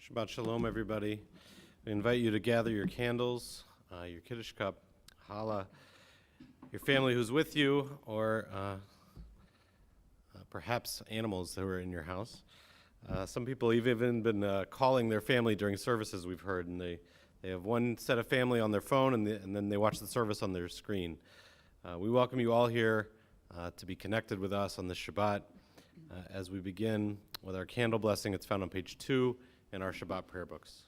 Shabbat Shalom, everybody. We invite you to gather your candles, your Kiddush cup, challah, your family who's with you, or perhaps animals that were in your house. Some people have even been calling their family during services, we've heard, and they have one set of family on their phone, and then they watch the service on their screen. We welcome you all here to be connected with us on this Shabbat as we begin with our candle blessing. It's found on page 2 in our Shabbat prayer books.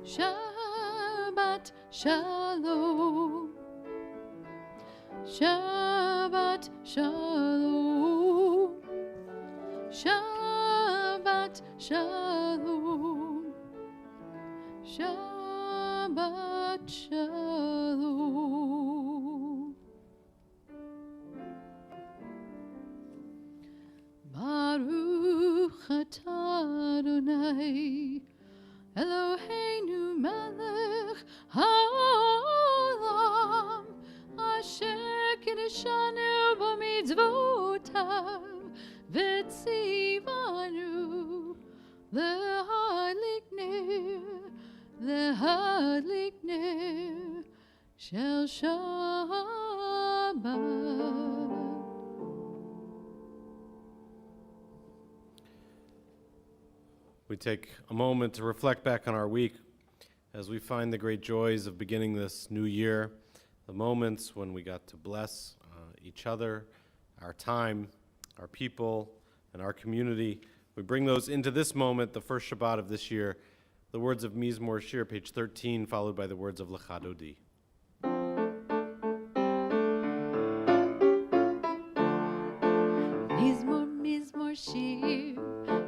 Shabbat Shalom, Shabbat Shalom, Shabbat Shalom, Shabbat Shalom. Baruch atah Adonai Eloheinu melech haolam asher kiddushanu b'mitzvotav v'tzivanu l'hadlik ner shel Shabbat. We take a moment to reflect back on our week as we find the great joys of beginning this new year, the moments when we got to bless each other, our time, our people, and our community. We bring those into this moment, the first Shabbat of this year, the words of Mizmor Shir, page 13, followed by the words of Lecha Dodi. Mizmor Shir,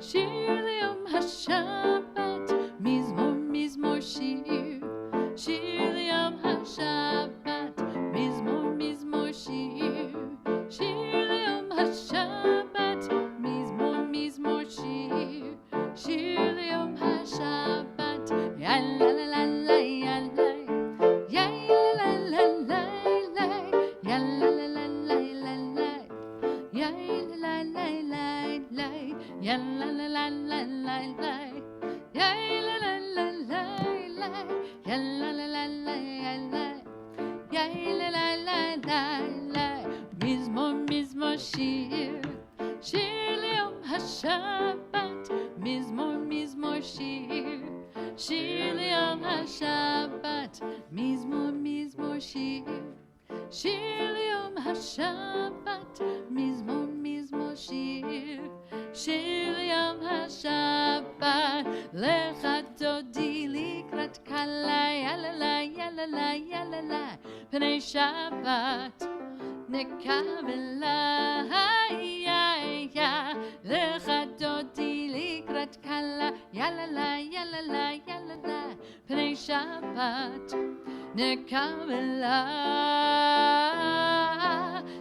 Shir Le'om HaShabbat, Mizmor Shir, Shir Le'om HaShabbat, Mizmor Shir, Shir Le'om HaShabbat, Mizmor Shir, Shir Le'om HaShabbat, Ya la la la la ya la, ya la la la la, ya la la la la la, ya la la la la la, ya la la la la la la, ya la la la la la, ya la la la la la, ya la la la la la. Mizmor Shir, Shir Le'om HaShabbat, Mizmor Shir, Shir Le'om HaShabbat, Mizmor Shir, Shir Le'om HaShabbat, Mizmor Shir, Shir Le'om HaShabbat, Lecha Dodi likrat kala, yalala, yalala, yalala, Pnei Shabbat, Nekavela, Lecha Dodi likrat kala, yalala, yalala, yalala, Pnei Shabbat, Nekavela,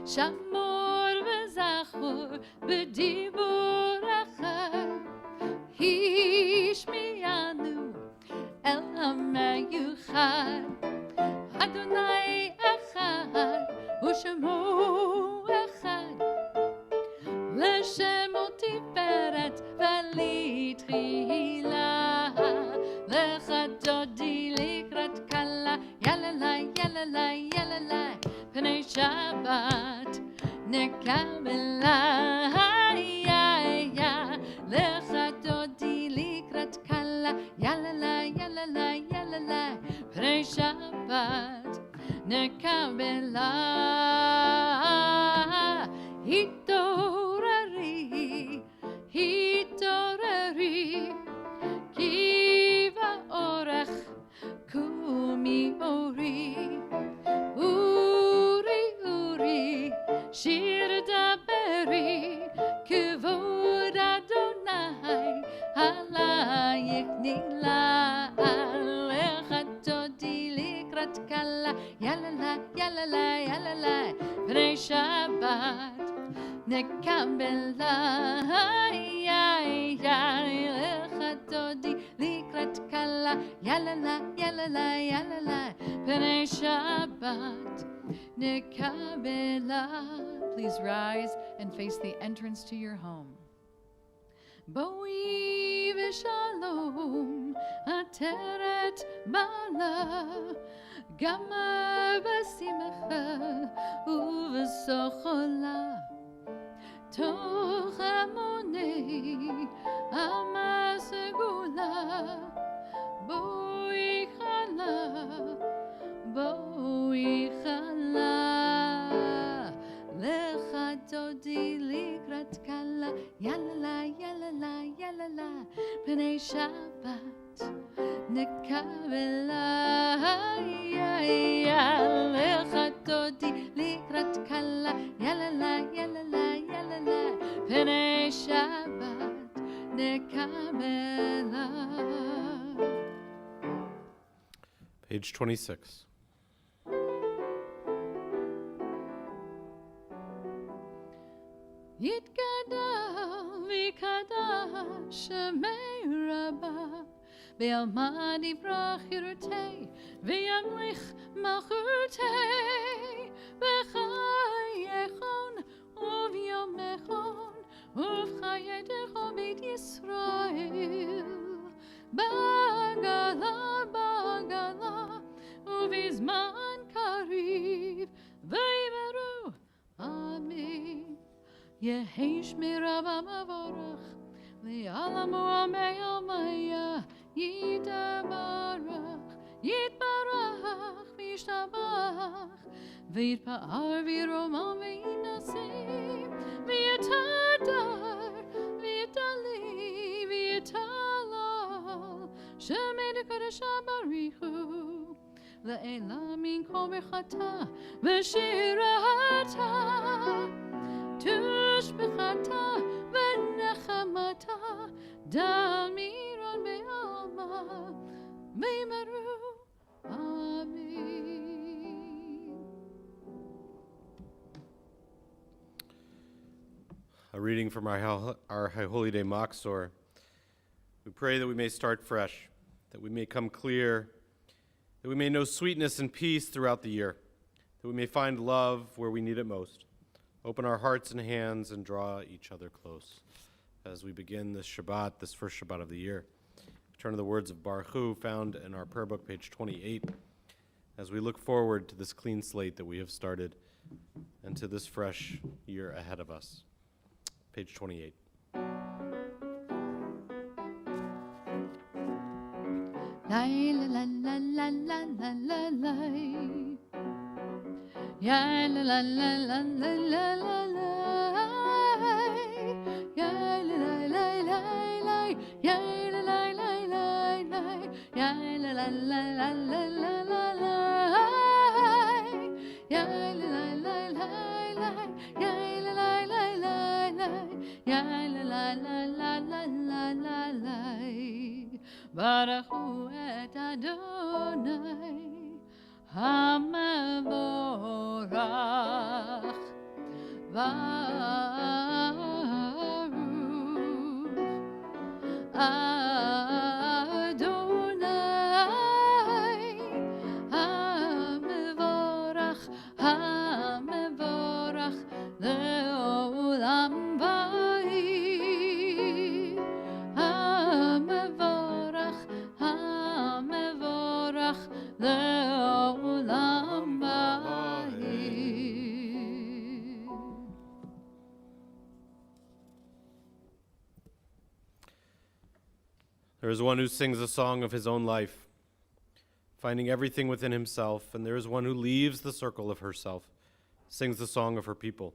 Shamor v'zachor b'dibur achar, Hishmiyanu el ha'mayuchad, Adonai echad u'shemo echad, L'shemo tiferet v'litchila, Lecha Dodi likrat kala, yalala, yalala, yalala, Pnei Shabbat, Nekavela, Lecha Dodi likrat kala, yalala, yalala, yalala, Pnei Shabbat, Nekavela, Hitorari, Kiva orach, Kumi ori, נקבלה לך דודי לקראת קלה יללה יללה יללה פני שבת נקבלה. Please rise and face the entrance to your home. בואי ושלום עטרת מעלה גמה בשמחה ובסוחלה תוך המוני עמה סגולה בואי חלה בואי חלה לך דודי לקראת קלה יללה יללה יללה פני שבת נקבלה לך דודי לקראת קלה יללה יללה יללה פני שבת נקבלה. Page 26. יתגדל ויקדש שמי רבה בעלמא יברח חירותי וימליך מלכותי בחייכון וביומכון ובחייתך בית ישראל בגלה בגלה ובזמן קריב ויברו אמן. יהי שמירה מבורך לעלמו עמי עמיה יתברך יתברך וישתבח ויתפאר וירומם וינשא ויתהדר ויתעלה ויתהלל שמי קדושה בריחו לעילה מן כל ברכתה ושירתה תשבחתה ונחמתה דל מירון בעלמא ויאמרו אמן. A reading from our High Holy Day Moxor. We pray that we may start fresh, that we may come clear, that we may know sweetness and peace throughout the year, that we may find love where we need it most. Open our hearts and hands and draw each other close. As we begin this Shabbat, this first Shabbat of the year, turn to the words of Baruch Hu found in our prayer book, page 28, as we look forward to this clean slate that we have started and to this fresh year ahead of us. Page 28. La la la la la la la la. Ya la la la la la la la la. Ya la la la la la. Ya la la la la la. Ya la la la la la la la. Ya la la la la la. Ya la la la la la. Ya la la la la la la la. Baruch Hu et Adonai HaMevorach Baruch Adonai HaMevorach HaMevorach Le'olam Va'id HaMevorach HaMevorach Le'olam Va'id. There is one who sings a song of his own life, finding everything within himself, and there is one who leaves the circle of herself, sings the song of her people.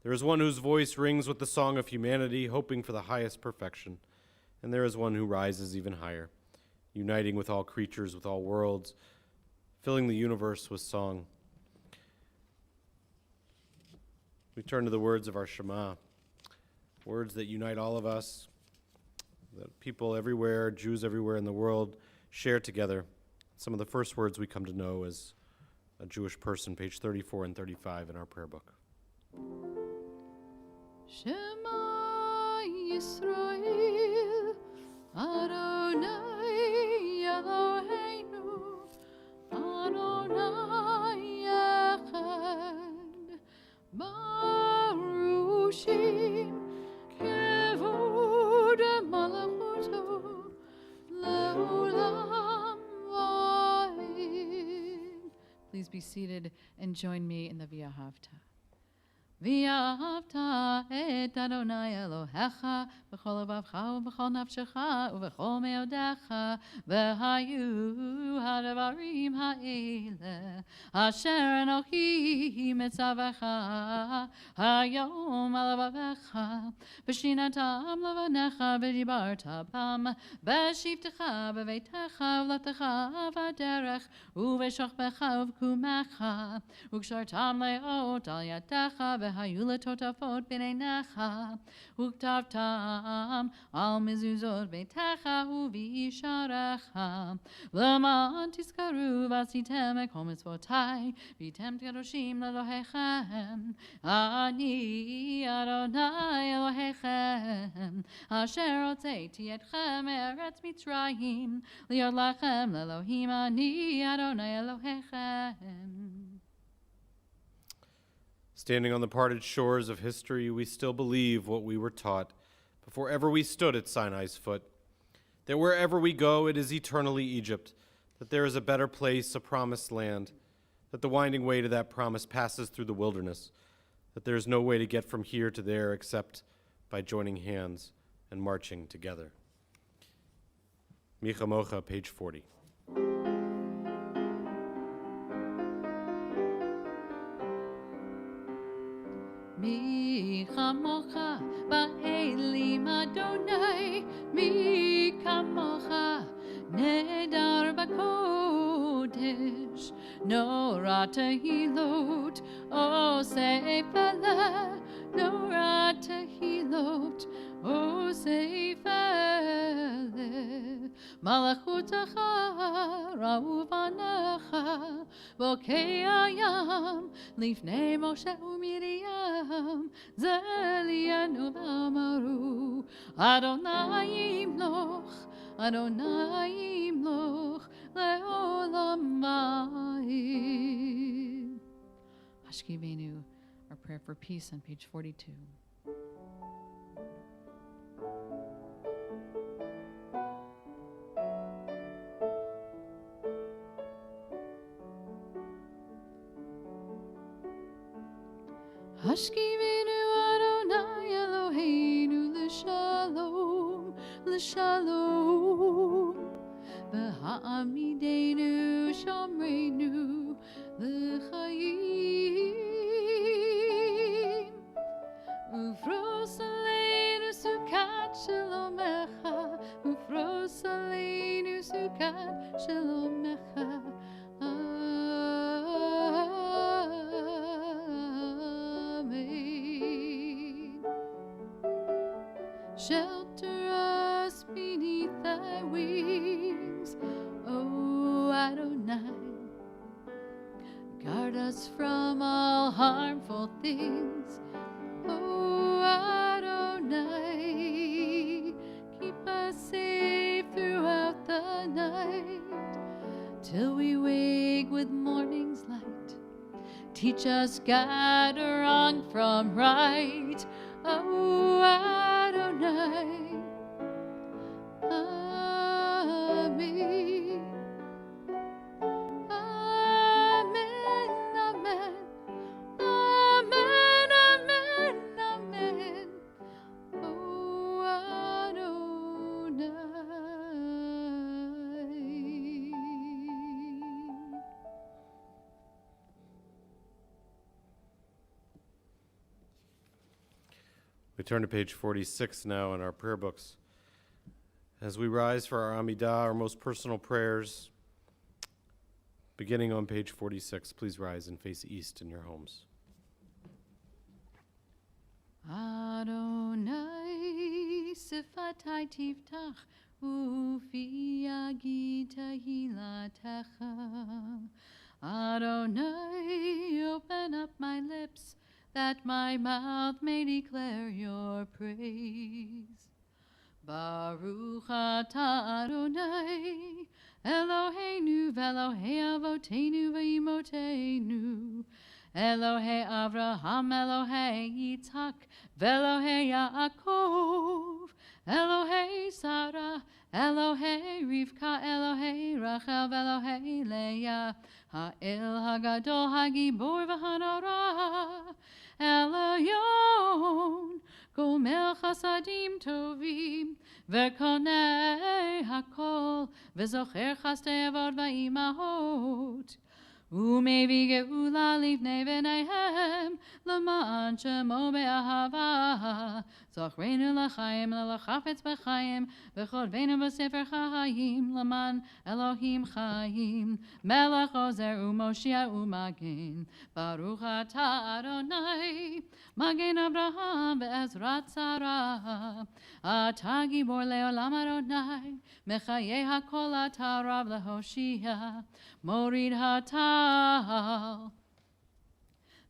There is one whose voice rings with the song of humanity, hoping for the highest perfection, and there is one who rises even higher, uniting with all creatures, with all worlds, filling the universe with song. We turn to the words of our Shema, words that unite all of us, that people everywhere, Jews everywhere in the world, share together. Some of the first words we come to know as a Jewish person, page 34 and 35 in our prayer book. Shema Yisrael, Adonai Eloheinu, Adonai Echad, Baruch Shem, Kevod Malachuto, Le'olam Va'ed. Please be seated and join me in the V'ahavta. V'ahavta et Adonai Elohecha b'chol levavcha u'b'chol nafshecha u'b'chol me'odecha v'hayu ha'devarim ha'ele asher Elohi mitzavecha hayom al levavecha v'shinatam levanecha v'dibarta bam v'shivtecha b'veitecha v'latecha v'aderech u'v'shochbecha u'v'kumecha u'kshartam le'ot al yadecha v'hayu letotafot b'neinecha uktavtam al mezuzot beitecha u'v'isharecha l'man tizkaru v'asitem ekol mitzvotai v'tem kadoshim l'Elohechem ani Adonai Elohechem asher hotzeiti etchem eretz Mitzrayim liod lachem l'Elohim ani Adonai Elohechem. Standing on the parted shores of history, we still believe what we were taught before ever we stood at Sinai's foot, that wherever we go, it is eternally Egypt, that there is a better place, a promised land, that the winding way to that promise passes through the wilderness, that there is no way to get from here to there except by joining hands and marching together. Micha Mocha, page 40. Mi chamocha ba'elim Adonai, mi kamocha nedar b'kodesh, nora tehilot o seifele, nora tehilot o seifele, malachutacha ra'uvanecha, bokei hayam lifnei Moshe u'Miriam, zelianu v'amaru, Adonai yimloch, Adonai yimloch, le'olam va'ed. Hashkivenu, our prayer for peace on page 42. Hashkivenu Adonai Eloheinu l'shalom, l'shalom, v'ha'amidenu shomreinu l'chayim, ufros aleinu sukat shalomecha, ufros aleinu sukat shalomecha. Shelter us beneath thy wings, O Adonai. Guard us from all harmful things, O Adonai. Keep us safe throughout the night, till we wake with morning's light. Teach us God wrong from right, O Adonai. Amen. Amen, amen. Amen, amen, amen. O Adonai. We turn to page 46 now in our prayer books. As we rise for our Amidah, our most personal prayers, beginning on page 46, please rise and face east in your homes. Adonai sifatai tiftach ufi yagid tehilatecha. Adonai, open up my lips, that my mouth may declare your praise. Baruch atah Adonai, Eloheinu v'Elohei avotenu v'imotenu, Elohei Avraham, Elohei Yitzhak, v'Elohei Yaakov, Elohei Sarah, Elohei Rivka, Elohei Rachel, v'Elohei Leah, Ha'el Hagadol, Hagibor v'Hanara, Elyon, Gomel Chasadim Tovim, V'Konei Hakol, V'Zocher Chastei Avot V'Imahot, Umevi Geula Livnei V'neihem, L'ma'an Shemo Be'ahava, Zochreinu L'chaim, L'chafetz B'chaim, V'chodvenu B'sefer Chayim, L'man Elohim Chayim, Melech Ozer U'Moshia U'Magen, Baruch atah Adonai, Magen Abraham Ve'ezrat Sarah, Atah Gibor Le'olam Adonai, Mechayeh HaKol atah Rav Lehoshia, Morid Hatal,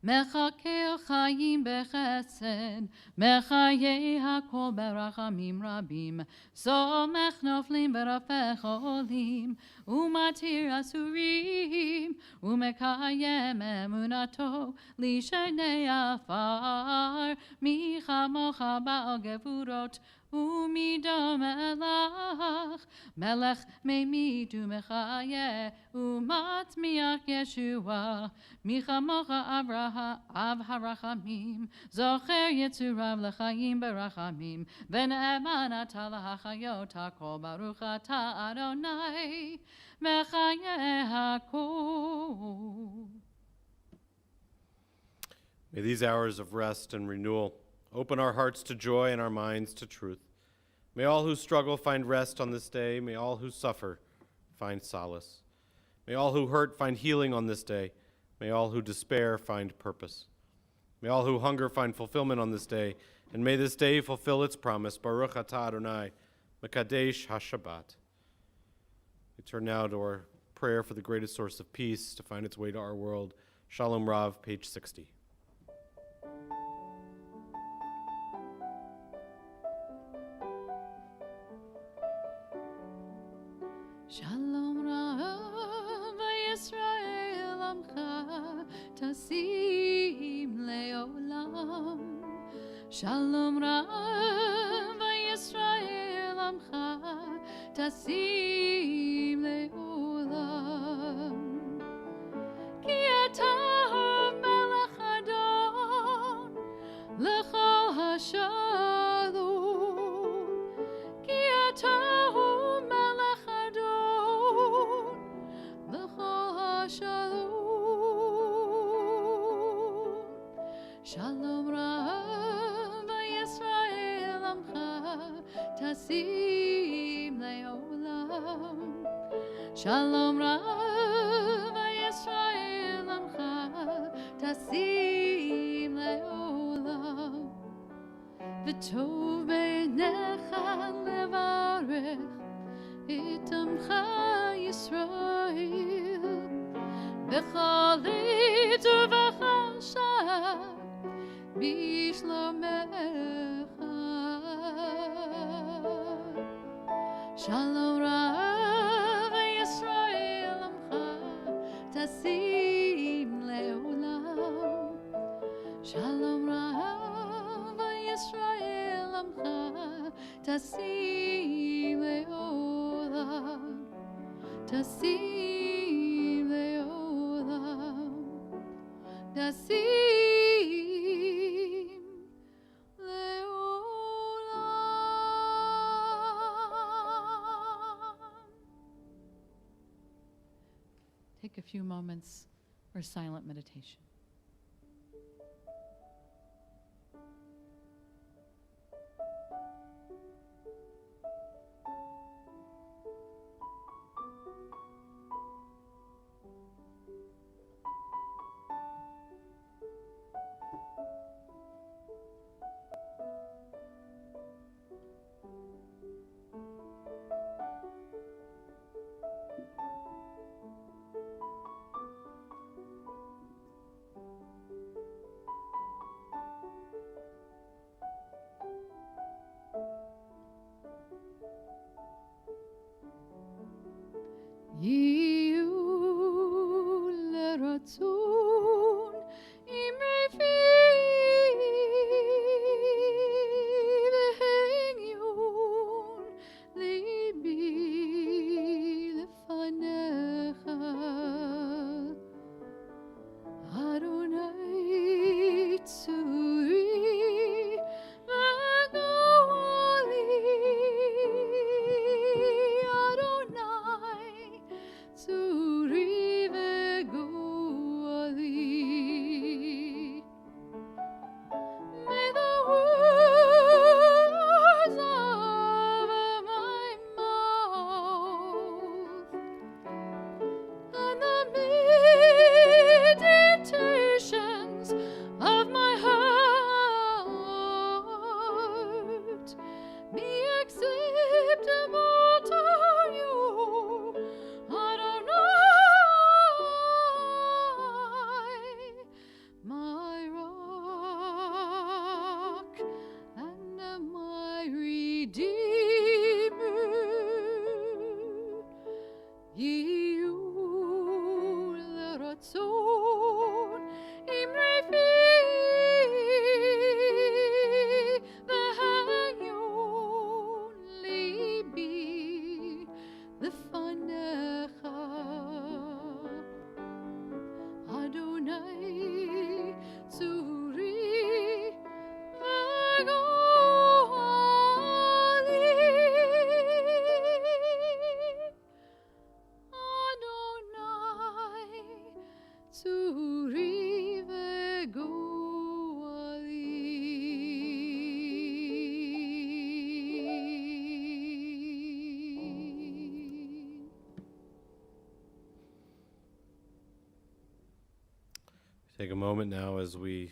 Mechakel Chayim Bechesed, Mechayeh HaKol Berachamim Rabim, Somech Noflim Berafech Olim, Umatir Asurim, Umekayem Emunato, Lishenei Afar, Michamocha Ba'al Gevurot, Umidom Melach, Melech Meimidu Mechayeh, Umatmiach Yeshua, Michamocha Avraham Av Harachamim, Zocher Yitzurav L'chaim Berachamim, V'ne'eman atah l'hachayot HaKol, Baruch atah Adonai, Mechayeh HaKol. May these hours of rest and renewal open our hearts to joy and our minds to truth. May all who struggle find rest on this day. May all who suffer find solace. May all who hurt find healing on this day. May all who despair find purpose. May all who hunger find fulfillment on this day. And may this day fulfill its promise. Baruch atah Adonai, Mekadesh HaShabbat. We turn now to our prayer for the greatest source of peace to find its way to our world. Shalom Rav, page 60. Shalom Rav Yisrael Amcha Tasim Leolam. Shalom Rav Yisrael Amcha Tasim Leolam. Ki atah Melech Adon L'chol Hashalom. Ki atah Melech Adon L'chol Hashalom. Shalom Rav Yisrael Amcha Tasim Leolam. Shalom Rav Yisrael Amcha Tasim Leolam. V'tov beinecha levarech et amcha Yisrael b'chol עת ובחשך בשלומך. Shalom Rav Yisrael Amcha Tasim Leolam. Shalom Rav Yisrael Amcha Tasim Leolam. Tasim Leolam. Tasim Take a few moments for silent meditation. לרצון אמרי פי והגיון ליבי לפניך אדוני צורי וגואלי אדוני צורי וגואלי May the words of my mouth and the meditations of my heart be acceptable to you, Adonai, my rock and my redeemer. You לרצון אמרי פי והגיון ליבי לפניך אדוני צורי וגואלי אדוני צורי וגואלי Take a moment now as we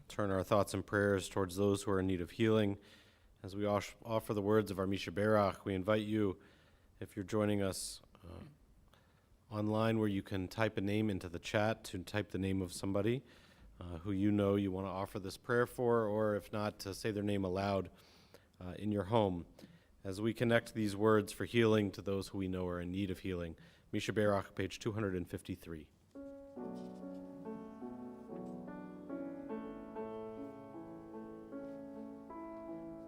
turn our thoughts and prayers towards those who are in need of healing. As we offer the words of our Mishaberach, we invite you, if you're joining us online, where you can type a name into the chat, to type the name of somebody who you know you want to offer this prayer for, or if not, to say their name aloud in your home. As we connect these words for healing to those who we know are in need of healing. Mishaberach, page 253.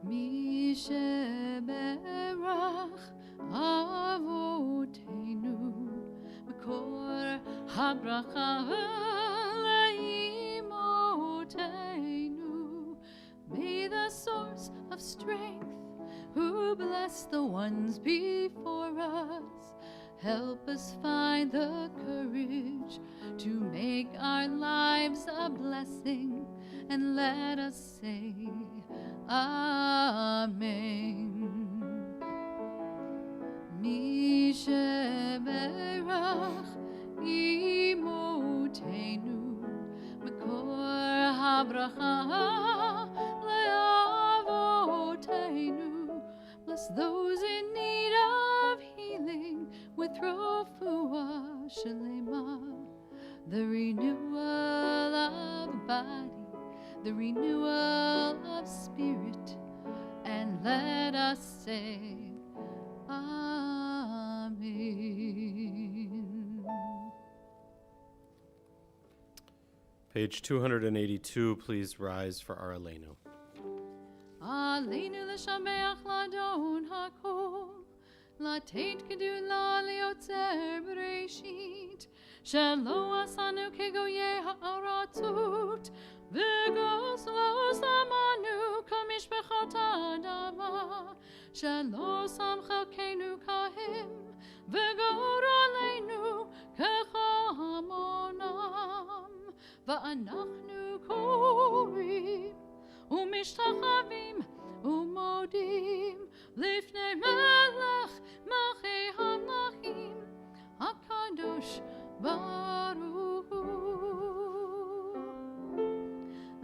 מי שברך אבותינו מקור הברכה לאמותינו. May the source of strength who bless the ones before us help us find the courage to make our lives a blessing, and let us say Amen. מי שברך אמותינו מקור הברכה לאבותינו. Bless those in need of healing with refuah shlema, the renewal of body, the renewal of spirit, and let us say Amen. Page 282, please rise for our Aleinu. עלינו לשבח לאדון הכל, לתת גדולה ליוצר בראשית, שלא עשנו כגויי הארצות, וגוס לא שמנו כמשפחות האדמה, שלא שם חלקנו כהם, וגורלנו כחמונם, ואנחנו קוראים ומשתחווים ומודים לפני מלך מלכי המלכים הקדוש ברוך הוא.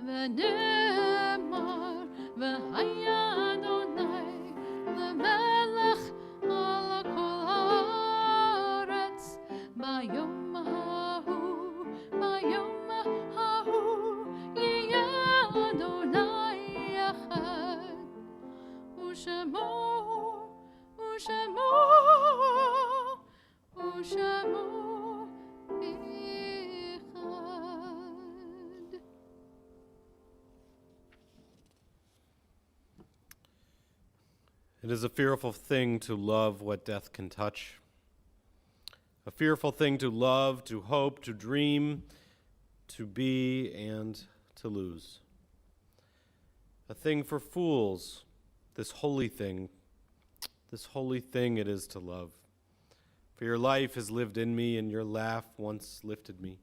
ונאמר והיה אדוני למלך על כל הארץ ביום ההוא, ביום ההוא יהיה אדוני אחד, ושמו ושמו ושמו אחד. It is a fearful thing to love what death can touch. A fearful thing to love, to hope, to dream, to be, and to lose. A thing for fools, this holy thing it is to love. For your life has lived in me, and your laugh once lifted me.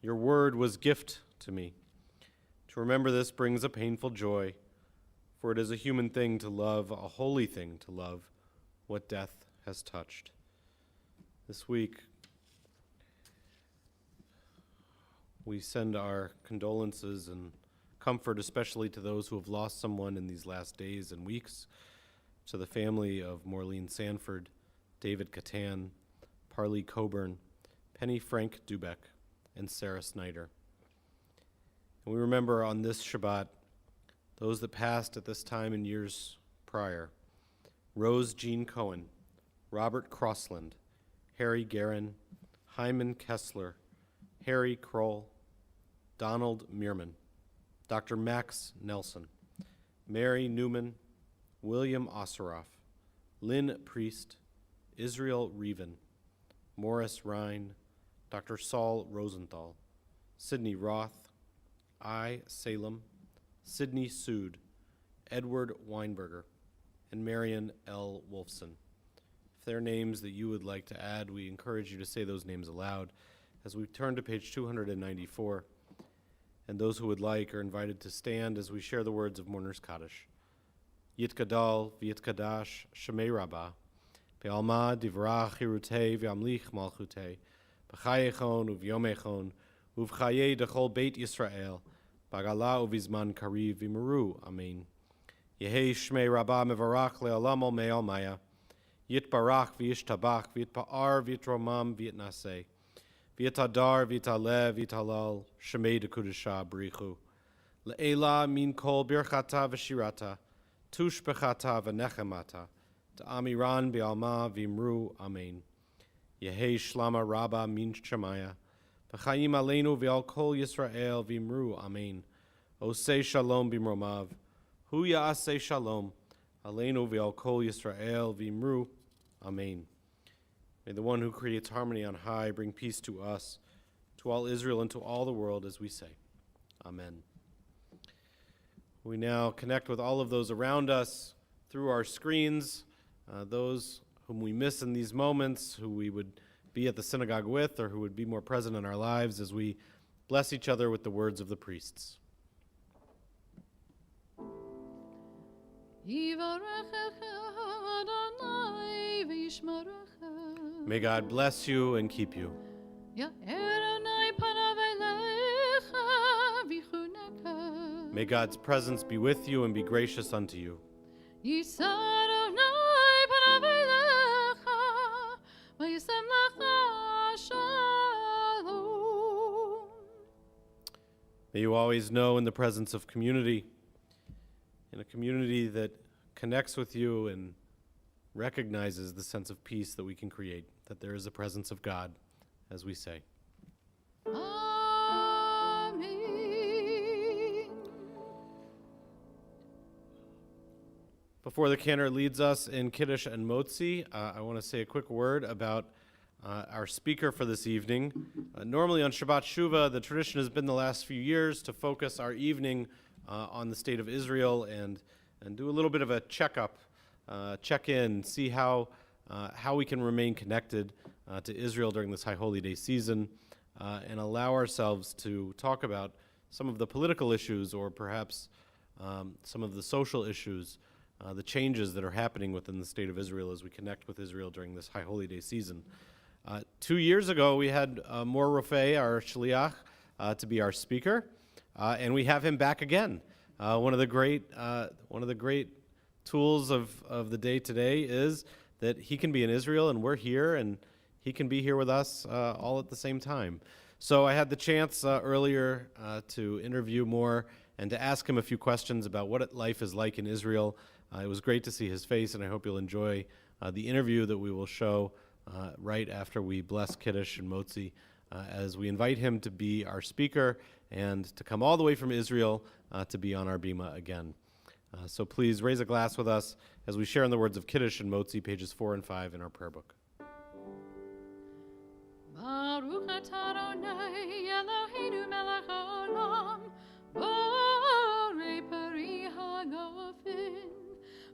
Your word was gift to me. To remember this brings a painful joy, for it is a human thing to love, a holy thing to love, what death has touched. This week, we send our condolences and comfort, especially to those who have lost someone in these last days and weeks, to the family of Maureen Sanford, David Catan, Parley Coburn, Penny Frank Dubeck, and Sarah Snyder. And we remember on this Shabbat those that passed at this time in years prior: Rose Jean Cohen, Robert Crossland, Harry Guerin, Hyman Kessler, Harry Kroll, Donald Mearman, Dr. Max Nelson, Mary Newman, William Osseroff, Lynn Priest, Israel Reven, Morris Rhine, Dr. Saul Rosenthal, Sidney Roth, I. Salem, Sidney Sood, Edward Weinberger, and Marion L. Wolfson. If there are names that you would like to add, we encourage you to say those names aloud as we turn to page 294. And those who would like are invited to stand as we share the words of Mourner's Kaddish. Yitgadal v'yitkadash Shemei Rabbah, Be'alma divrach hirutei v'amlich malchutei, B'chayechon uvyomechon, uvchaye dechol Beit Yisrael, Bagala uvizman kariv v'meru, Amen. Yehei Shmei Rabbah mevarach le'olam ol me'al maya, Yitbarach v'yishtabach v'yitpa'ar v'yitromam v'yitnaseh, V'yitadar v'yitaleh v'yitalal, Shemei dekudesha b'richu. Le'ela min kol birchata v'shirata, Tush bechata v'nechemata, Ta'amiran bi'alma v'imru, Amen. Yehei shlama rabba min shemaya, V'chayim aleinu v'al kol Yisrael v'imru, Amen. Osei shalom b'mromav, Hu ya'aseh shalom, aleinu v'al kol Yisrael v'imru, Amen. May the one who creates harmony on high bring peace to us, to all Israel, and to all the world, as we say. Amen. We now connect with all of those around us through our screens, those whom we miss in these moments, who we would be at the synagogue with, or who would be more present in our lives, as we bless each other with the words of the priests. May God bless you and keep you. May God's presence be with you and be gracious unto you. May you always know in the presence of community, in a community that connects with you and recognizes the sense of peace that we can create, that there is a presence of God, as we say. Amen. Before the cantor leads us in Kiddush and Motzi, I want to say a quick word about our speaker for this evening. Normally on Shabbat Shuvah, the tradition has been the last few years to focus our evening on the state of Israel and do a little bit of a checkup, check in, see how we can remain connected to Israel during this High Holy Day season, and allow ourselves to talk about some of the political issues, or perhaps some of the social issues, the changes that are happening within the state of Israel as we connect with Israel during this High Holy Day season. 2 years ago, we had Mor Rofei, our shliach, to be our speaker, and we have him back again. One of the great tools of the day today is that he can be in Israel and we're here, and he can be here with us all at the same time. So I had the chance earlier to interview Mor and to ask him a few questions about what life is like in Israel. It was great to see his face, and I hope you'll enjoy the interview that we will show right after we bless Kiddush and Motzi, as we invite him to be our speaker and to come all the way from Israel to be on our bima again. So please raise a glass with us as we share in the words of Kiddush and Motzi, pages 4 and 5 in our prayer book. Baruch atah Adonai Eloheinu melech haolam, borei peri hagofin.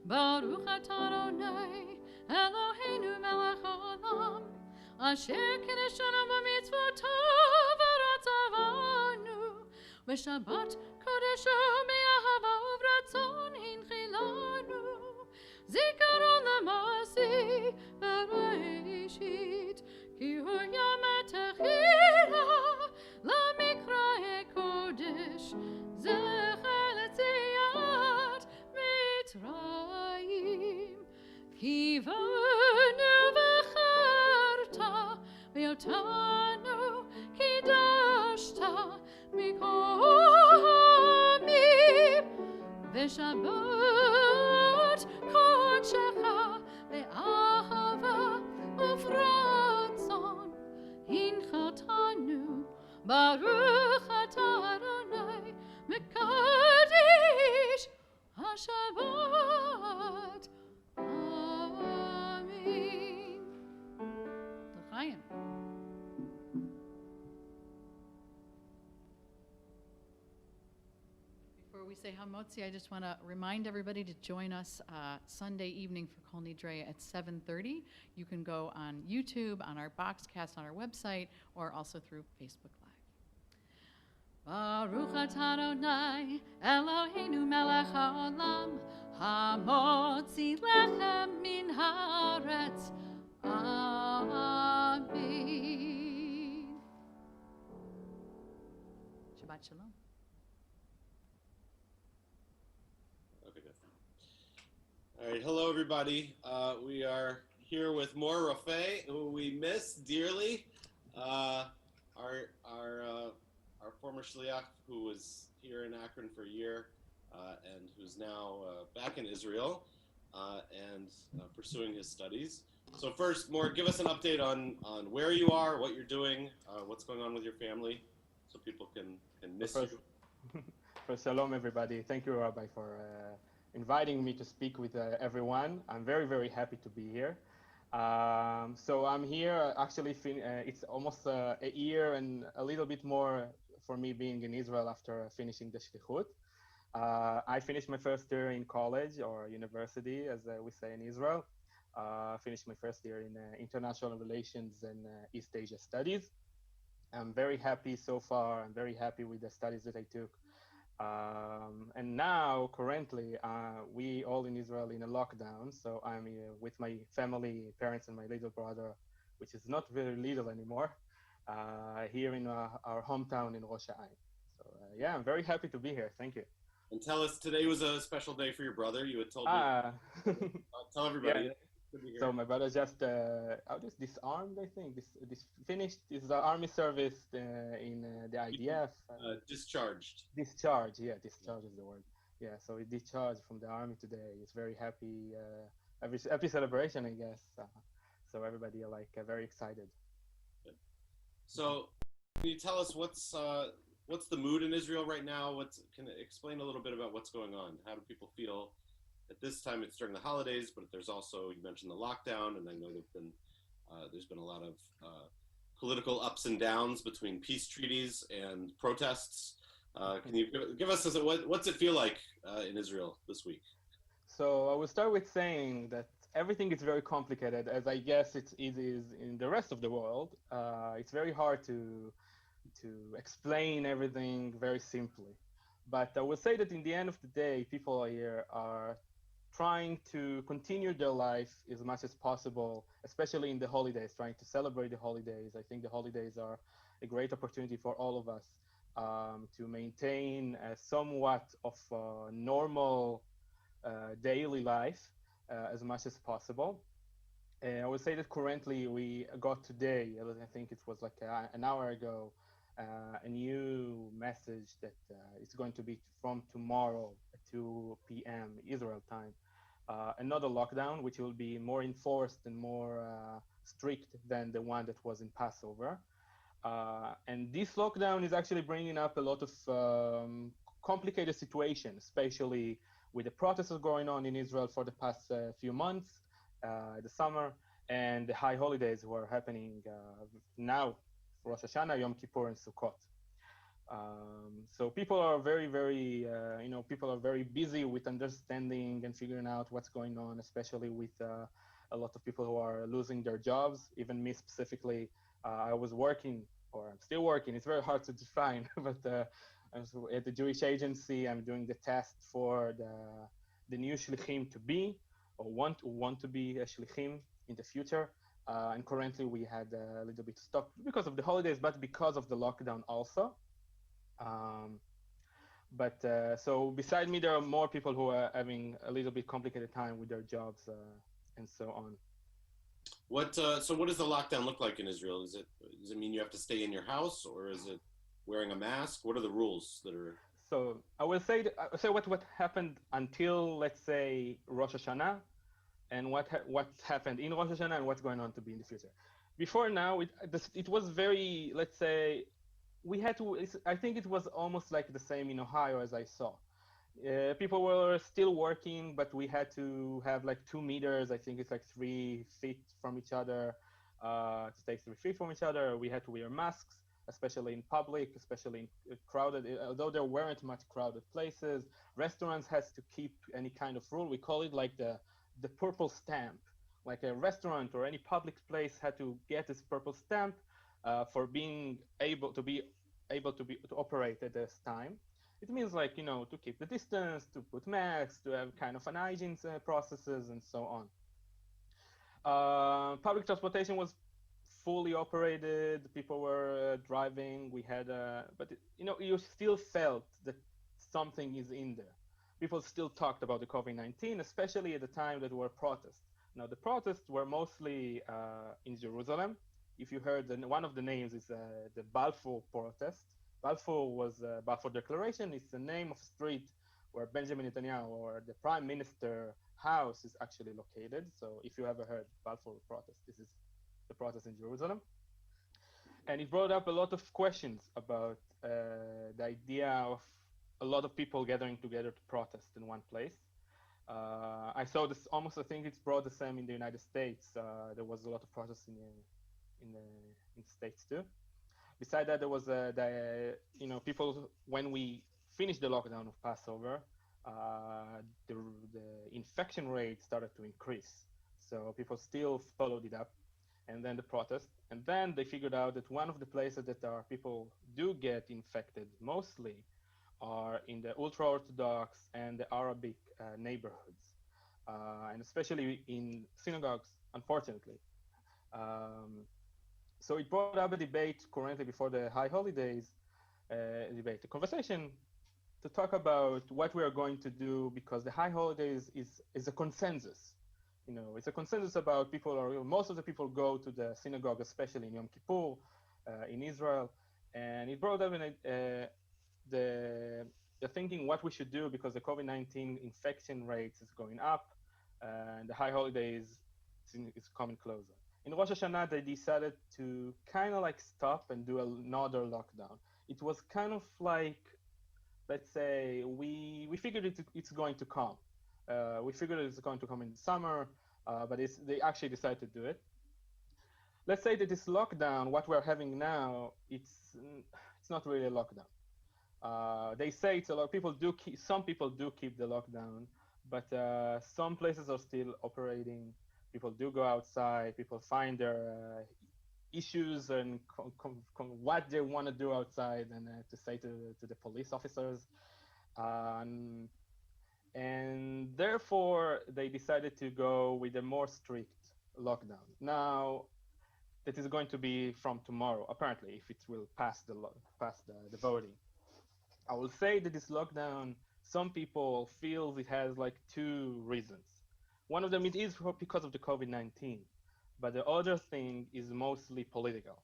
Baruch atah Adonai Eloheinu melech haolam, asher kiddushanu b'mitzvotav v'ratzavanu, v'shabbat kodesho me'ahava uvratzon hinchilanu, zikaron lemasi v'reishit, ki hu yom techila l'mikra'e kodesh, zecher l'tziat mitzrayim, ki v'nu v'charta v'yotanu kidashta mikol hamim, v'shabbat kodshecha ve'ahava uvratzon hinchatanu. Baruch atah Adonai mekadosh hashabbat. Amen. L'chaim. Before we say Hamotzi, I just want to remind everybody to join us Sunday evening for Kol Nidre at 7:30. You can go on YouTube, on our Boxcast, on our website, or also through Facebook Live. Baruch atah Adonai Eloheinu melech haolam, hamotzi lechem min haaretz. Amen. Shabbat shalom. Okay, good. All right, hello everybody. We are here with Mor Rafeh, who we miss dearly. Our former shliach, who was here in Akron for a year, and who's now back in Israel and pursuing his studies. So first, Mor, give us an update on where you are, what you're doing, what's going on with your family, so people can miss you. First, shalom, everybody. Thank you, Rabbi, for inviting me to speak with everyone. I'm very, very happy to be here. So I'm here, actually, it's almost a year and a little bit more for me being in Israel after finishing the shlichut. I finished my first year in college or university, as we say in Israel. Finished my first year in international relations and East Asia studies. I'm very happy so far. I'm very happy with the studies that I took. And now, currently, we all in Israel in a lockdown. So I'm with my family, parents, and my little brother, which is not very little anymore, here in our hometown in Rosh Hashanah. So yeah, I'm very happy to be here. Thank you. And tell us, today was a special day for your brother. You had told me. Tell everybody. Yeah. So my brother just disarmed, I think. This finished his army service in the IDF. Discharged. Discharge, yeah, discharge is the word. Yeah, so he discharged from the army today. He's very happy. Happy celebration, I guess. So everybody are very excited. So, can you tell us what's the mood in Israel right now? Can you explain a little bit about what's going on? How do people feel? At this time, it's during the holidays, but there's also, you mentioned the lockdown, and I know there's been a lot of political ups and downs between peace treaties and protests. Can you give us what's it feel like in Israel this week? So I will start with saying that everything is very complicated, as I guess it is in the rest of the world. It's very hard to explain everything very simply. But I will say that in the end of the day, people here are trying to continue their life as much as possible, especially in the holidays, trying to celebrate the holidays. I think the holidays are a great opportunity for all of us to maintain somewhat of a normal daily life as much as possible. I would say that currently we got today, I think it was like an hour ago, a new message that it's going to be from tomorrow at 2 p.m. Israel time. Another lockdown, which will be more enforced and more strict than the one that was in Passover. And this lockdown is actually bringing up a lot of complicated situations, especially with the protests going on in Israel for the past few months, the summer, and the high holidays were happening now, Rosh Hashanah, Yom Kippur, and Sukkot. So people are people are very busy with understanding and figuring out what's going on, especially with a lot of people who are losing their jobs. Even me specifically, I was working, or I'm still working. It's very hard to define, but I was at the Jewish agency. I'm doing the test for the new shlichim to be, or want to be a shlichim in the future. And currently we had a little bit stopped because of the holidays, but because of the lockdown also. So beside me, there are more people who are having a little bit complicated time with their jobs and so on. So what does the lockdown look like in Israel? Does it mean you have to stay in your house, or is it wearing a mask? What are the rules that are? So I will say what happened until, let's say, Rosh Hashanah, and what happened in Rosh Hashanah and what's going on to be in the future. Before now, it was very, let's say, I think it was almost like the same in Ohio as I saw. People were still working, but we had to have like 2 meters. I think it's like 3 feet from each other, to stay 3 feet from each other. We had to wear masks, especially in public, especially in crowded, although there weren't much crowded places. Restaurants has to keep any kind of rule. We call it like the purple stamp. Like a restaurant or any public place had to get this purple stamp for being able to operate at this time. It means like, to keep the distance, to put masks, to have kind of an hygiene processes and so on. Public transportation was fully operated. People were driving. We had, you still felt that something is in there. People still talked about the COVID-19, especially at the time that there were protests. Now, the protests were mostly in Jerusalem. If you heard, one of the names is the Balfour protest. Balfour Declaration is the name of a street where Benjamin Netanyahu, or the Prime Minister house, is actually located. So if you ever heard Balfour protest, this is the protest in Jerusalem. And it brought up a lot of questions about the idea of a lot of people gathering together to protest in one place. I saw this almost, I think it's brought the same in the United States. There was a lot of protests in the States too. Besides that, there was people, when we finished the lockdown of Passover, the infection rate started to increase. So people still followed it up, and then the protest. And then they figured out that one of the places that our people do get infected mostly are in the ultra-Orthodox and the Arabic neighborhoods, and especially in synagogues, unfortunately. So it brought up a debate currently before the high holidays, a conversation to talk about what we are going to do, because the high holidays is a consensus. It's a consensus about most of the people go to the synagogue, especially in Yom Kippur, in Israel. And it brought up the thinking what we should do, because the COVID-19 infection rates is going up, and the high holidays is coming closer. In Rosh Hashanah, they decided to kind of like stop and do another lockdown. It was kind of like, let's say, we figured it's going to come. We figured it's going to come in the summer, but they actually decided to do it. Let's say that this lockdown, what we're having now, it's not really a lockdown. They say it's a lot. Some people do keep the lockdown, but some places are still operating. People do go outside. People find their issues and what they want to do outside, and to say to the police officers. And therefore, they decided to go with a more strict lockdown. Now, that is going to be from tomorrow, apparently, if it will pass the voting. I will say that this lockdown, some people feel it has like 2 reasons. One of them, it is because of the COVID-19, but the other thing is mostly political.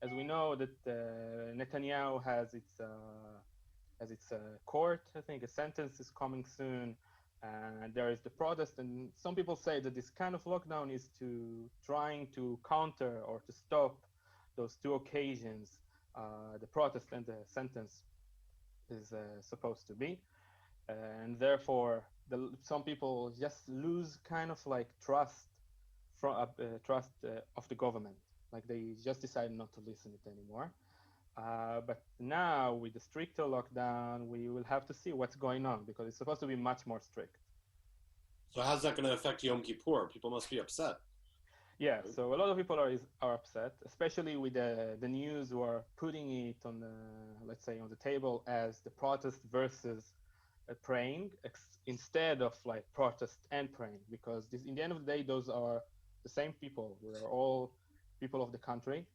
As we know that Netanyahu has its court, I think a sentence is coming soon, and there is the protest, and some people say that this kind of lockdown is trying to counter or to stop those 2 occasions, the protest and the sentence is supposed to be. and therefore some people just lose kind of like trust of the government. Like they just decide not to listen it anymore. But now with the stricter lockdown, we will have to see what's going on because it's supposed to be much more strict. So how's that going to affect Yom Kippur? People must be upset. Yeah, so a lot of people are upset, especially with the news who are putting it on the, let's say, on the table as the protest versus praying instead of like protest and praying, because in the end of the day, those are the same people. We are all people of the country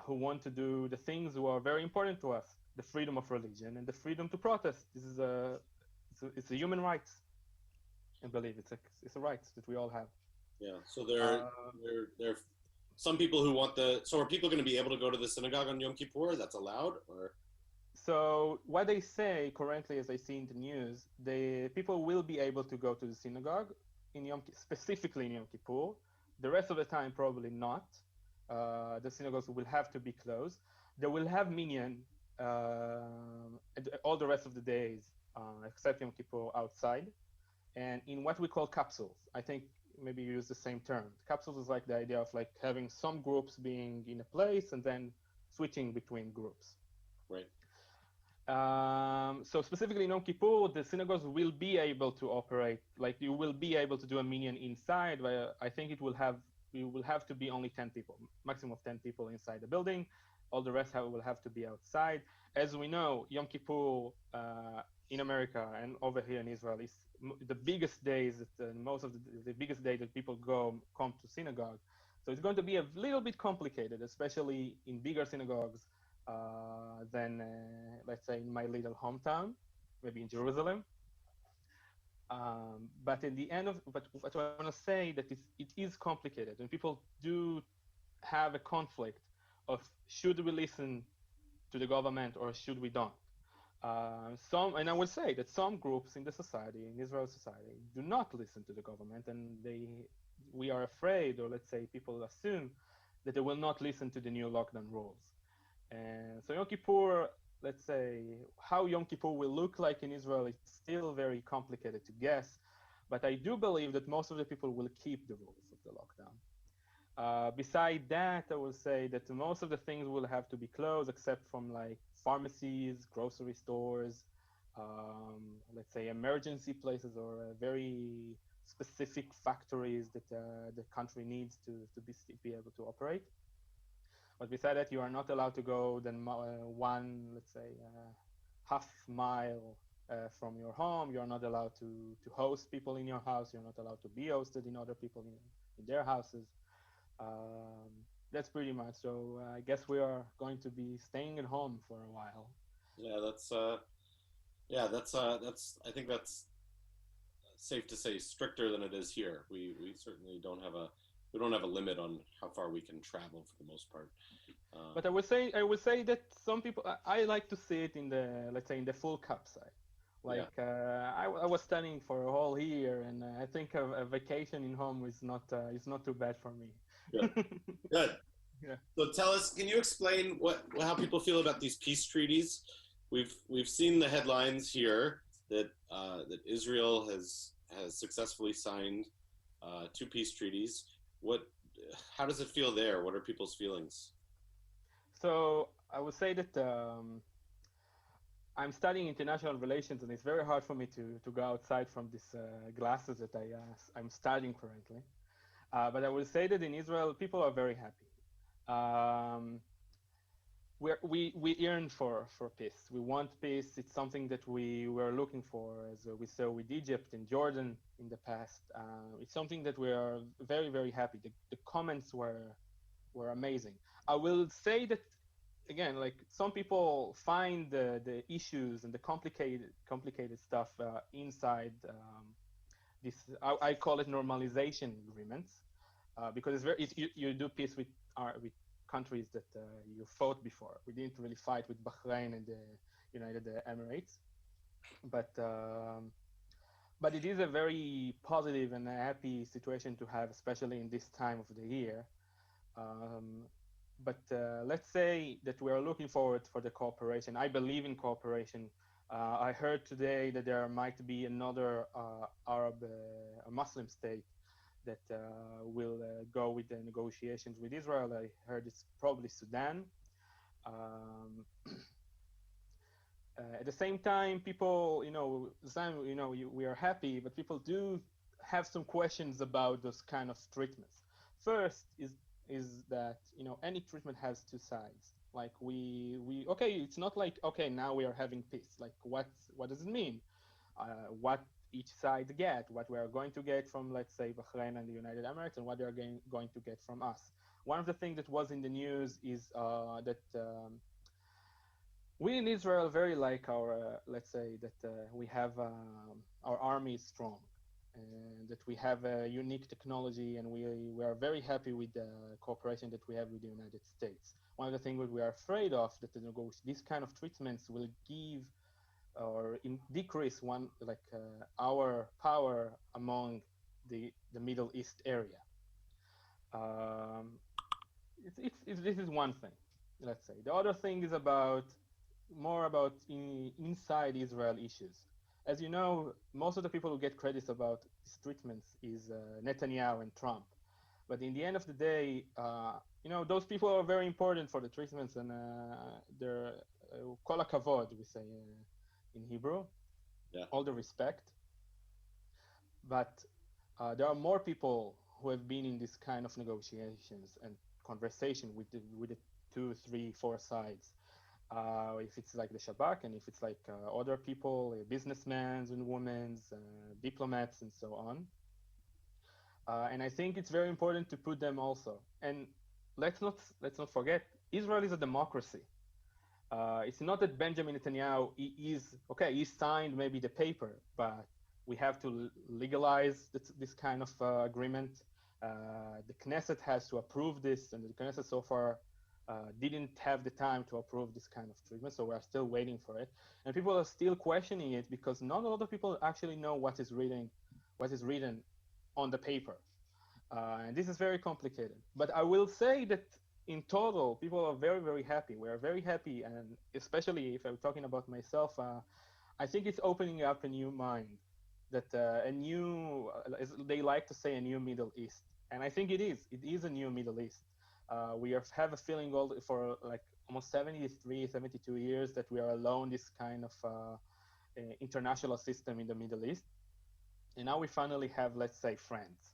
who want to do the things who are very important to us: the freedom of religion and the freedom to protest. This is it's a human right. I believe it's a right that we all have. Yeah. So Uh, there some people who want the. So are people going to be able to go to the synagogue on Yom Kippur? That's allowed, or So what they say currently, as I see in the news, the people will be able to go to the synagogue specifically in Yom Kippur. The rest of the time, probably not. The synagogues will have to be closed. They will have minyan all the rest of the days, except Yom Kippur, outside, and in what we call capsules. I think maybe you use the same term. Capsules is like the idea of like having some groups being in a place and then switching between groups. right? So specifically in Yom Kippur, the synagogues will be able to operate. Like you will be able to do a minyan inside. But I think it will have to be only 10 people, maximum of 10 people inside the building. All the rest will have to be outside. As we know, Yom Kippur in America and over here in Israel is the biggest days that most of the biggest day that people come to synagogue. So it's going to be a little bit complicated, especially in bigger synagogues than, let's say, in my little hometown, maybe in Jerusalem. But in the end of, but what I want to say that it is complicated, and people do have a conflict of should we listen to the government or should we don't. And I will say that some groups in the society, in Israel society, do not listen to the government, and we are afraid, or let's say people assume that they will not listen to the new lockdown rules. And so Yom Kippur, let's say, how Yom Kippur will look like in Israel, it's still very complicated to guess. But I do believe that most of the people will keep the rules of the lockdown. Beside that, I will say that most of the things will have to be closed, except from like pharmacies, grocery stores, let's say emergency places, or very specific factories that the country needs to be able to operate. But beside that, you are not allowed to go then one, let's say, half mile from your home. You're not allowed to host people in your house. You're not allowed to be hosted in other people in their houses. That's pretty much. So I guess we are going to be staying at home for a while. That's I think that's safe to say stricter than it is here. We certainly don't have a limit on how far we can travel for the most part. But I would say that some people, I like to see it in the, let's say, in the full cup side. Like I was studying for a whole year, and I think a vacation in home is not too bad for me. Good. Good. Yeah. So tell us, can you explain how people feel about these peace treaties? We've seen the headlines here that that Israel has successfully signed 2 peace treaties. How does it feel there? What are people's feelings? So I would say that I'm studying international relations, and it's very hard for me to go outside from these glasses that I'm studying currently. But I will say that in Israel, people are very happy. We yearn for peace. We want peace. It's something that we were looking for, as we saw with Egypt and Jordan in the past. It's something that we are very, very happy. The comments were amazing. I will say that again, like some people find the issues and the complicated stuff inside this. I call it normalization agreements because you do peace with countries that you fought before. We didn't really fight with Bahrain and the United Emirates, but it is a very positive and happy situation to have, especially in this time of the year. But let's say that we are looking forward for the cooperation. I believe in cooperation I heard today that there might be another Arab Muslim state that will go with the negotiations with Israel. I heard it's probably Sudan. Um, at the same time, people, Sam, we are happy, but people do have some questions about those kind of treatments. First is that any treatment has two sides. Like we okay, it's not like okay now we are having peace. Like what does it mean? What each side get, what we are going to get from, let's say, Bahrain and the United Emirates, and what they are going to get from us. One of the things that was in the news is that we in Israel very like our, let's say that we have our army is strong, and that we have a unique technology, and we are very happy with the cooperation that we have with the United States. One of the things that we are afraid of that these kind of treatments will give or decrease our power among the Middle East area. Um, this is one thing, let's say. The other thing is more about inside Israel issues. As you know, most of the people who get credits about these treatments is Netanyahu and Trump. But in the end of the day, those people are very important for the treatments, and they're kol hakavod, we say in Hebrew, Yeah. all the respect. But there are more people who have been in this kind of negotiations and conversation with the 2, 3, 4 sides. If it's like the Shabbat, and if it's like other people, businessmen and women, diplomats, and so on. And I think it's very important to put them also. And let's not forget, Israel is a democracy. It's not that Benjamin Netanyahu he signed maybe the paper, but we have to legalize this kind of agreement. The Knesset has to approve this, and the Knesset so far didn't have the time to approve this kind of treatment, so we're still waiting for it. And people are still questioning it because not a lot of people actually know what is written on the paper. And this is very complicated. But I will say that in total, people are very, very happy. We are very happy, and especially if I'm talking about myself, I think it's opening up a new mind, that they like to say a new Middle East. And I think it is. It is a new Middle East. We have a feeling for like almost 73, 72 years that we are alone, this kind of international system in the Middle East. And now we finally have, let's say, friends.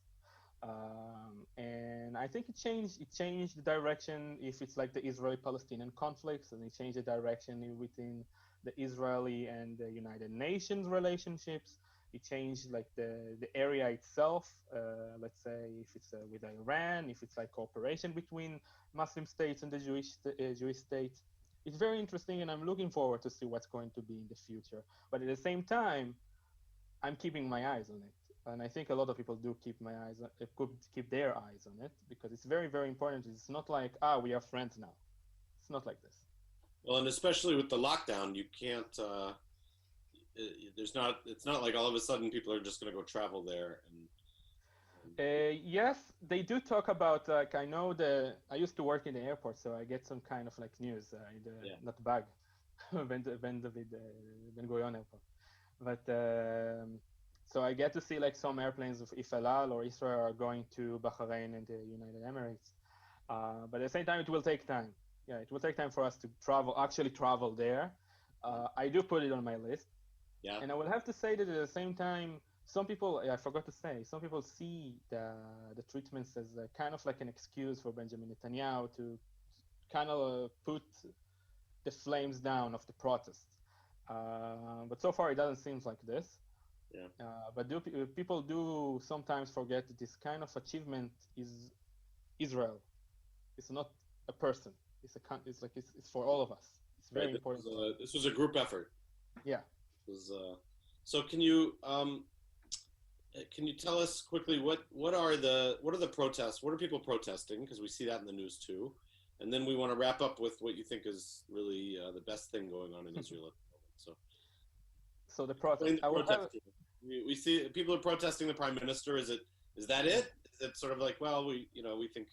And I think it changed the direction if it's like the Israeli-Palestinian conflicts, and it changed the direction within the Israeli and the United Nations relationships. It changed like the area itself. Let's say if it's with Iran, if it's like cooperation between Muslim states and the Jewish states. It's very interesting, and I'm looking forward to see what's going to be in the future. But at the same time, I'm keeping my eyes on it. And I think a lot of people do keep their eyes on it, because it's very, very important. It's not like, we are friends now. It's not like this. Well, and especially with the lockdown, you can't, it's not like all of a sudden people are just going to go travel there. Yes, they do talk about, like, I used to work in the airport, so I get some kind of like news not bag, Ben Gurion airport. But so I get to see like some airplanes of El Al or Israel are going to Bahrain and the United Emirates. But at the same time, it will take time. Yeah, it will take time for us to actually travel there. I do put it on my list. Yeah. And I will have to say that at the same time, some people, I forgot to say, some people see the treatments as kind of like an excuse for Benjamin Netanyahu to kind of put the flames down of the protest. But so far, it doesn't seem like this. Yeah. But people do sometimes forget that this kind of achievement is Israel. It's not a person. It's for all of us. It's very important. This was a group effort. Yeah. So can you tell us quickly what are the protests? What are people protesting? Because we see that in the news too. And then we want to wrap up with what you think is really the best thing going on in Israel at the moment. So the protest. We see people are protesting the prime minister. Is that it? Is it sort of like, well, we think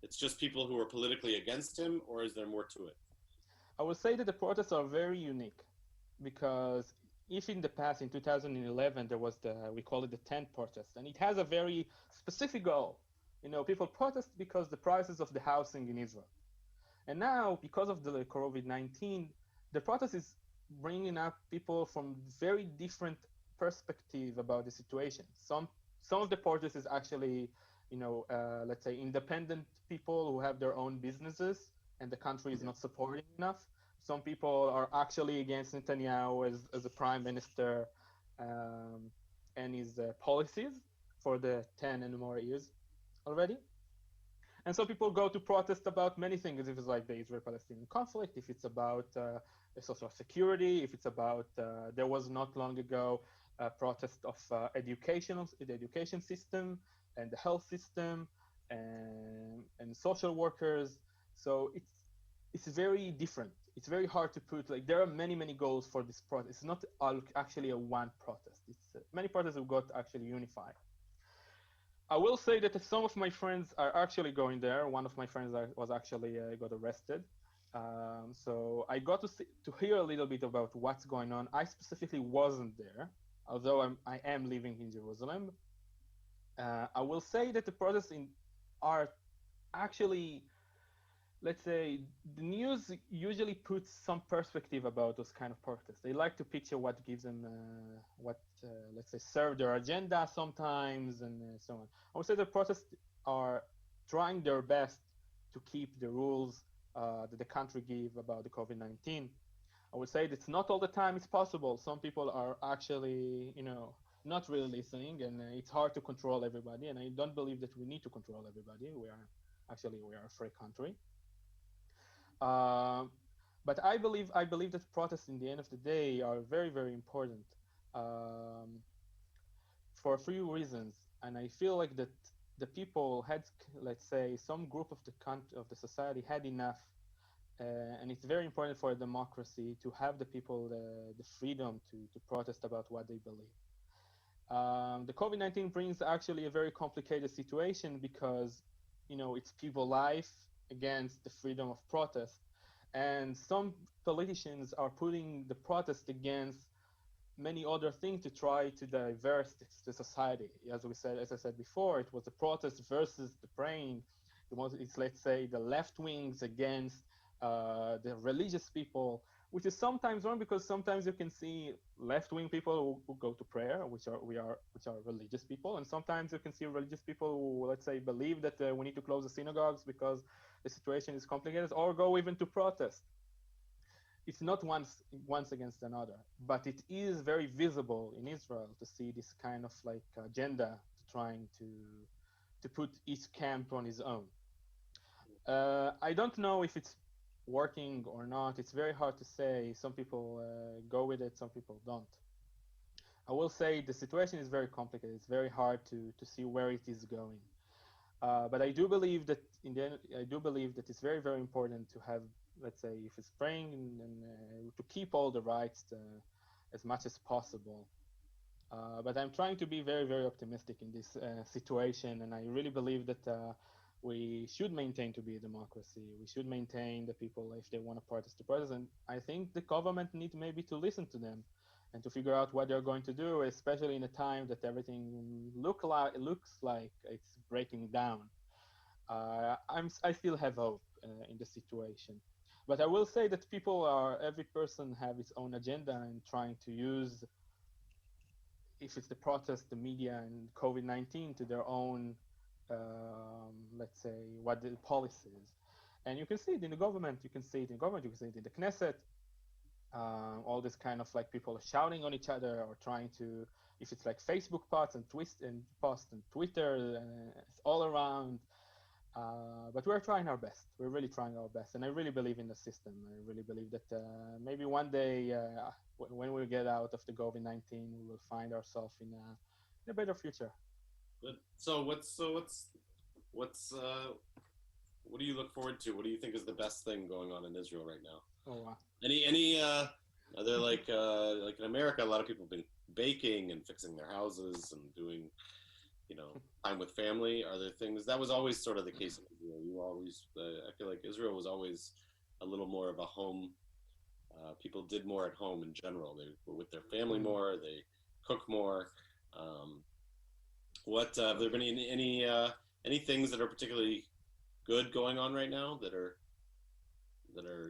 it's just people who are politically against him, or is there more to it? I would say that the protests are very unique. because if in the past, in 2011, there was we call it the tent protest, and it has a very specific goal. People protest because the prices of the housing in Israel. And now, because of the COVID-19, the protest is bringing up people from very different perspective about the situation. Some of the protest is actually, let's say, independent people who have their own businesses and the country is not supporting enough. Some people are actually against Netanyahu as a prime minister and his policies for the 10 and more years already. And so people go to protest about many things. If it's like the Israel-Palestinian conflict, if it's about social security, if it's about, there was not long ago a protest of the education system and the health system and social workers. So it's very different. It's very hard to put, like, there are many, many goals for this protest. It's not actually a one protest. It's many protests have got actually unified. I will say that some of my friends are actually going there. One of my friends was actually got arrested. So I got to hear a little bit about what's going on. I specifically wasn't there, although I am living in Jerusalem. I will say that the protests are actually, let's say, the news usually puts some perspective about those kind of protests. They like to picture what gives them, let's say, serve their agenda sometimes, and so on. I would say the protests are trying their best to keep the rules that the country give about the COVID-19. I would say that not all the time it's possible. Some people are actually, not really listening, and it's hard to control everybody. And I don't believe that we need to control everybody. We are a free country. But I believe that protests, in the end of the day, are very, very important for a few reasons. And I feel like that the people had, let's say, some group of the society had enough. And it's very important for a democracy to have the people the freedom to protest about what they believe. The COVID-19 brings actually a very complicated situation because, it's people's life against the freedom of protest. And some politicians are putting the protest against many other things to try to divert the society. As I said before, it was the protest versus the praying. It's, let's say, the left wings against the religious people, which is sometimes wrong because sometimes you can see left-wing people who go to prayer, which are religious people, and sometimes you can see religious people who, let's say, believe that we need to close the synagogues because the situation is complicated, or go even to protest. It's not once against another, but it is very visible in Israel to see this kind of like agenda trying to put each camp on his own. I don't know if it's working or not. It's very hard to say. Some people go with it, some people don't. I will say the situation is very complicated. It's very hard to see where it is going. But I do believe that it's very, very important to have, let's say, if it's praying and to keep all the rights as much as possible. But I'm trying to be very, very optimistic in this situation, and I really believe that we should maintain to be a democracy. We should maintain the people, if they want to protest, to protest. And I think the government needs maybe to listen to them and to figure out what they're going to do, especially in a time that everything looks like it's breaking down. I still have hope in the situation. But I will say that every person have its own agenda and trying to use, if it's the protest, the media, and COVID-19 to their own, let's say, what the policies. And you can see it in the government, you can see it in the Knesset. All this kind of like people shouting on each other or trying to, if it's like Facebook posts and posts and Twitter, it's all around. But we're trying our best. We're really trying our best. And I really believe in the system. I really believe that maybe one day when we get out of the COVID-19, we will find ourselves in a better future. But what do you look forward to? What do you think is the best thing going on in Israel right now? Oh, wow. Are there like in America, a lot of people have been baking and fixing their houses and doing, time with family. Are there things that was always sort of the case in Israel? I feel like Israel was always a little more of a home people did more at home in general. They were with their family more. They cook more. Have there been any things that are particularly good going on right now that are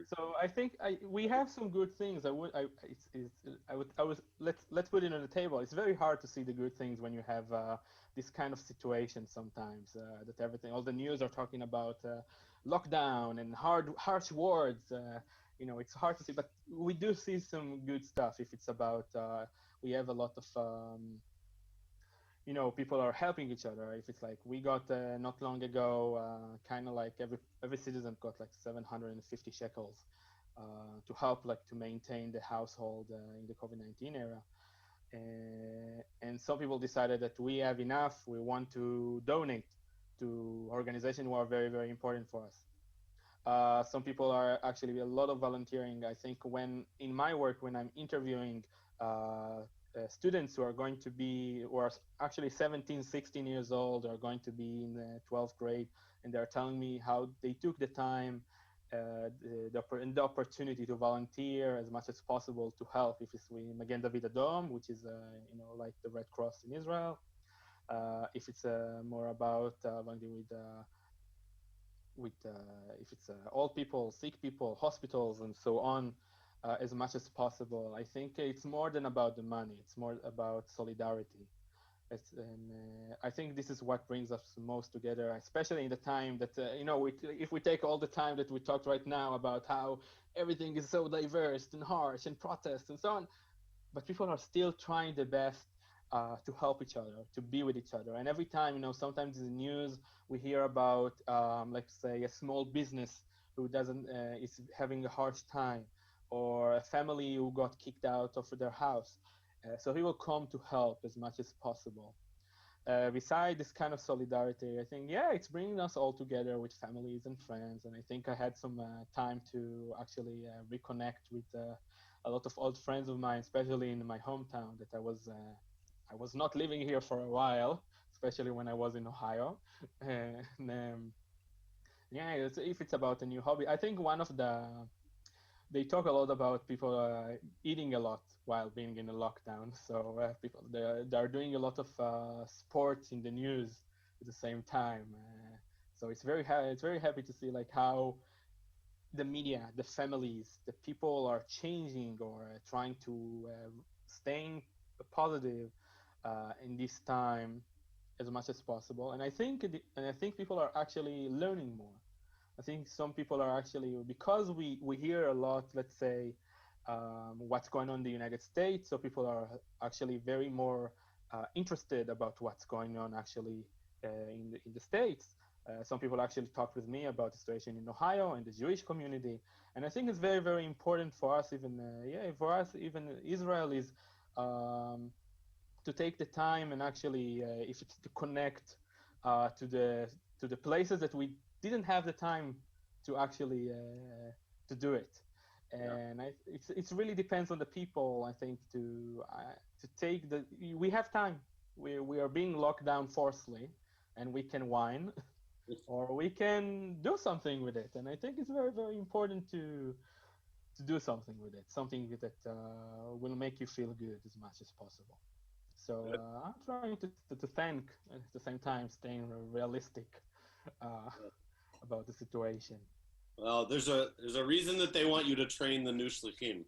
So I think we have some good things. Let's put it on the table. It's very hard to see the good things when you have this kind of situation sometimes. That all the news are talking about lockdown and harsh words. It's hard to see, but we do see some good stuff. If it's about, we have a lot of people are helping each other. If it's like we got not long ago, kind of like every citizen got like 750 shekels to help like to maintain the household in the COVID-19 era. And some people decided that we have enough. We want to donate to organizations who are very, very important for us. Some people are actually a lot of volunteering. I think when in my work, when I'm interviewing students who are actually 17, 16 years old, are going to be in the 12th grade, and they're telling me how they took the time, the opportunity to volunteer as much as possible to help. If it's with Magen David Adom, which is like the Red Cross in Israel. If it's more about volunteering if it's old people, sick people, hospitals, and so on. As much as possible. I think it's more than about the money. It's more about solidarity. I think this is what brings us most together, especially in the time that, if we take all the time that we talked right now about how everything is so diverse and harsh and protests and so on, but people are still trying their best to help each other, to be with each other. And every time, sometimes in the news, we hear about, let's say, a small business who is having a harsh time, or a family who got kicked out of their house. So he will come to help as much as possible. Beside this kind of solidarity, I think, it's bringing us all together with families and friends. And I think I had some time to actually reconnect with a lot of old friends of mine, especially in my hometown that I was not living here for a while, especially when I was in Ohio. If it's about a new hobby, I think they talk a lot about people eating a lot while being in a lockdown. So people they're doing a lot of sports in the news at the same time. So it's very happy to see like how the media, the families, the people are changing or trying to staying positive in this time as much as possible. And I think people are actually learning more. I think some people are actually, because we hear a lot, let's say, what's going on in the United States, so people are actually very more interested about what's going on actually in the States. Some people actually talked with me about the situation in Ohio and the Jewish community. And I think it's very, very important for us, even Israel is to take the time and actually, if it's to connect to the places that we didn't have the time to actually to do it. And it really depends on the people, I think, to take we have time. We are being locked down forcibly, and we can whine, or we can do something with it. And I think it's very, very important to do something with it, something that will make you feel good as much as possible. So I'm trying to think at the same time, staying realistic about the situation. Well, there's a reason that they want you to train the new shlichim.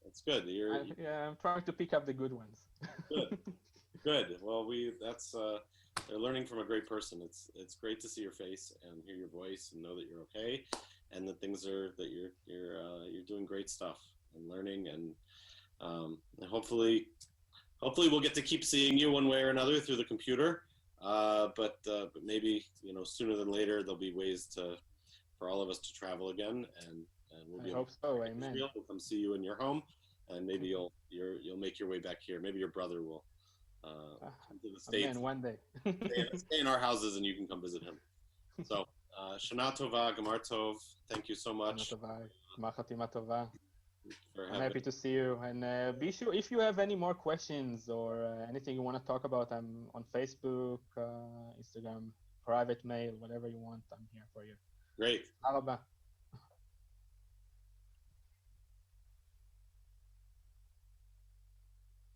It's good. I'm trying to pick up the good ones. Good. Well, they're learning from a great person. It's great to see your face and hear your voice and know that you're okay, and that you're doing great stuff and learning, and hopefully we'll get to keep seeing you one way or another through the computer. But maybe sooner than later there'll be ways for all of us to travel again, and we'll be. I hope so. Amen. We'll come see you in your home, and maybe you'll make your way back here. Maybe your brother will come to the States. Amen, one day. stay in our houses, and you can come visit him. So, Shana Tova, Gemar Tov. Thank you so much. I'm happy to see you, and be sure if you have any more questions or anything you want to talk about. I'm on Facebook, Instagram, private mail, whatever you want. I'm here for you. Great. Thank you.